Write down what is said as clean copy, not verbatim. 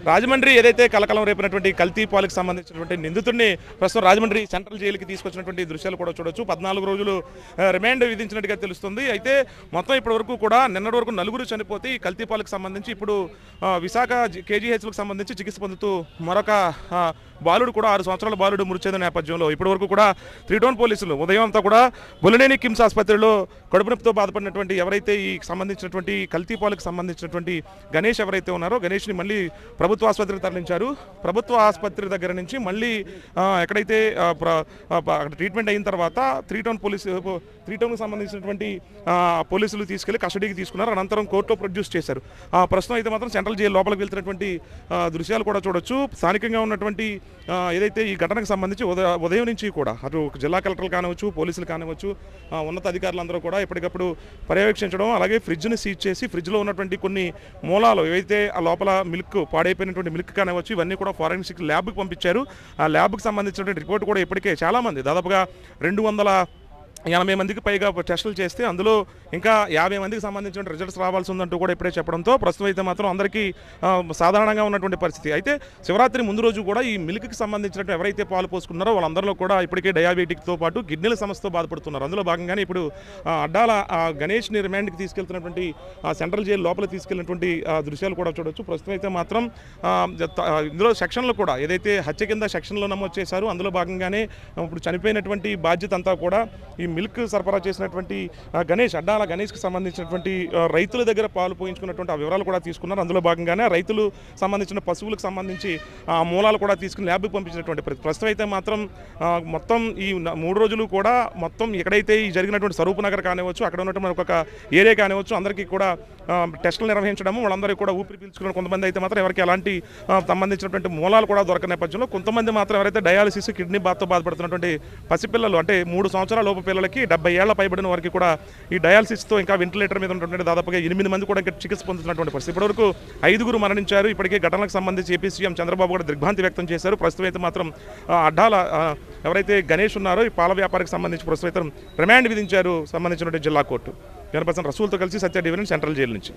రాజమండ్రి ఏదైతే కలకలం రేపినటువంటి కల్తీ పాలకు సంబంధించినటువంటి నిందితుడిని ప్రస్తుతం రాజమండ్రి సెంట్రల్ జైలుకి తీసుకొచ్చినటువంటి దృశ్యాలు కూడా చూడొచ్చు. 14 రోజులు రిమాండ్ విధించినట్టుగా తెలుస్తుంది. అయితే మొత్తం ఇప్పటి వరకు కూడా నిన్నటి వరకు 4 చనిపోతే ఈ కల్తీ పాలకు సంబంధించి ఇప్పుడు విశాఖ కేజీహెచ్లకు సంబంధించి చికిత్స పొందుతూ మరొక బాలుడు కూడా 6 సంవత్సరాల బాలుడు మృతి చెందిన నేపథ్యంలో ఇప్పటి వరకు కూడా 3 టౌన్ పోలీసులు ఉదయం అంతా కూడా బొలినేని కిమ్స్ ఆసుపత్రిలో కడుపు నొప్పితో బాధపడినటువంటి ఎవరైతే ఈ సంబంధించినటువంటి కల్తీ పాలకు సంబంధించినటువంటి గణేష్ ఎవరైతే ఉన్నారో గణేష్ని మళ్ళీ ప్రభుత్వ ఆసుపత్రికి తరలించారు. ప్రభుత్వ ఆసుపత్రి దగ్గర నుంచి మళ్ళీ ఎక్కడైతే ట్రీట్మెంట్ అయిన తర్వాత 3 టౌన్కి సంబంధించినటువంటి పోలీసులు తీసుకెళ్లి కస్టడీకి తీసుకున్నారు. అనంతరం కోర్టులో ప్రొడ్యూస్ చేశారు. ప్రస్తుతం అయితే మాత్రం సెంట్రల్ జైలు లోపలికి వెళ్తున్నటువంటి దృశ్యాలు కూడా చూడొచ్చు. స్థానికంగా ఉన్నటువంటి ఏదైతే ఈ ఘటనకు సంబంధించి ఉదయం నుంచి కూడా అటు జిల్లా కలెక్టర్లు కానివచ్చు, పోలీసులు కానివచ్చు, ఉన్నత అధికారులందరూ కూడా ఎప్పటికప్పుడు పర్యవేక్షించడం, అలాగే ఫ్రిడ్జ్ని సీజ్ చేసి ఫ్రిడ్జ్లో ఉన్నటువంటి కొన్ని మూలాలు ఏవైతే ఆ లోపల మిల్క్ పాడైపోయినటువంటి మిల్క్ కానివచ్చు ఇవన్నీ కూడా ఫారెన్సిక్ ల్యాబ్కి పంపించారు. ఆ ల్యాబ్కి సంబంధించినటువంటి రిపోర్ట్ కూడా ఇప్పటికే చాలామంది దాదాపుగా 280 మందికి పైగా టెస్టులు చేస్తే అందులో ఇంకా 50 మందికి సంబంధించిన రిజల్ట్స్ రావాల్సి ఉందంటూ కూడా ఇప్పుడే చెప్పడంతో ప్రస్తుతం అయితే మాత్రం అందరికీ సాధారణంగా ఉన్నటువంటి పరిస్థితి. అయితే శివరాత్రి ముందు రోజు కూడా ఈ మిల్క్కి సంబంధించినట్టు ఎవరైతే పాలు పోసుకున్నారో వాళ్ళందరిలో కూడా ఇప్పటికే డయాబెటిక్తో పాటు కిడ్నీల సమస్యతో బాధపడుతున్నారు. అందులో భాగంగానే ఇప్పుడు అడ్డాల గణేష్ని రిమాండ్కి తీసుకెళ్తున్నటువంటి సెంట్రల్ జైలు లోపల తీసుకెళ్లినటువంటి దృశ్యాలు కూడా చూడొచ్చు. ప్రస్తుతం అయితే మాత్రం ఇందులో సెక్షన్లు కూడా ఏదైతే హత్య కింద సెక్షన్లో నమోదు చేశారో అందులో భాగంగానే ఇప్పుడు చనిపోయినటువంటి బాధ్యత అంతా కూడా ఈ మిల్క్ సరఫరా చేసినటువంటి అడ్డాల గణేష్కి సంబంధించినటువంటి రైతుల దగ్గర పాలు పోయించుకున్నటువంటి ఆ వివరాలు కూడా తీసుకున్నారు. అందులో భాగంగానే రైతులు సంబంధించిన పశువులకు సంబంధించి ఆ మూలాలు కూడా తీసుకుని ల్యాబ్కి పంపించినటువంటి ప్రస్తుతం అయితే మాత్రం మొత్తం ఈ 3 రోజులు కూడా మొత్తం ఎక్కడైతే ఈ జరిగినటువంటి స్వరూప్ నగర్ కానివచ్చు, అక్కడ ఉన్నటువంటి ఒక ఏరియా కానివచ్చు, అందరికీ కూడా టెస్టులు నిర్వహించడము, వాళ్ళందరికీ కూడా ఊపిరి పీల్చుకున్న కొంతమంది అయితే మాత్రం ఎవరికి ఎలాంటి సంబంధించినటువంటి మూలాలు కూడా దొరకని నేపథ్యంలో కొంతమంది మాత్రం ఎవరైతే డయాలసిస్ కిడ్నీ బాధతో బాధపడుతున్నటువంటి పసిపిల్లలు అంటే 3 సంవత్సరాల లోపు పిల్లలకి 70 ఏళ్ల పైబడిన వారికి కూడా ఈ డయాలసిస్తో ఇంకా వెంటిలేటర్ మీద ఉన్నటువంటి దాదాపుగా 8 మంది కూడా ఇంకా చికిత్స పొందుతున్నటువంటి పరిస్థితి. ఇప్పటివరకు 5 మరణించారు. ఇప్పటికే ఘటనలకు సంబంధించి ఏపీ సీఎం చంద్రబాబు కూడా దిగ్భ్రాంతి వ్యక్తం చేశారు. ప్రస్తుతం అయితే మాత్రం అడ్డాల ఎవరైతే గణేష్ ఉన్నారో ఈ పాల వ్యాపారికి సంబంధించి ప్రస్తుతం అయితే రిమాండ్ విధించారు సంబంధించినటువంటి జిల్లా కోర్టు. జనపర్సన్ రసూల్తో కలిసి సత్య డివిజన్ సెంట్రల్ జైలు నుంచి.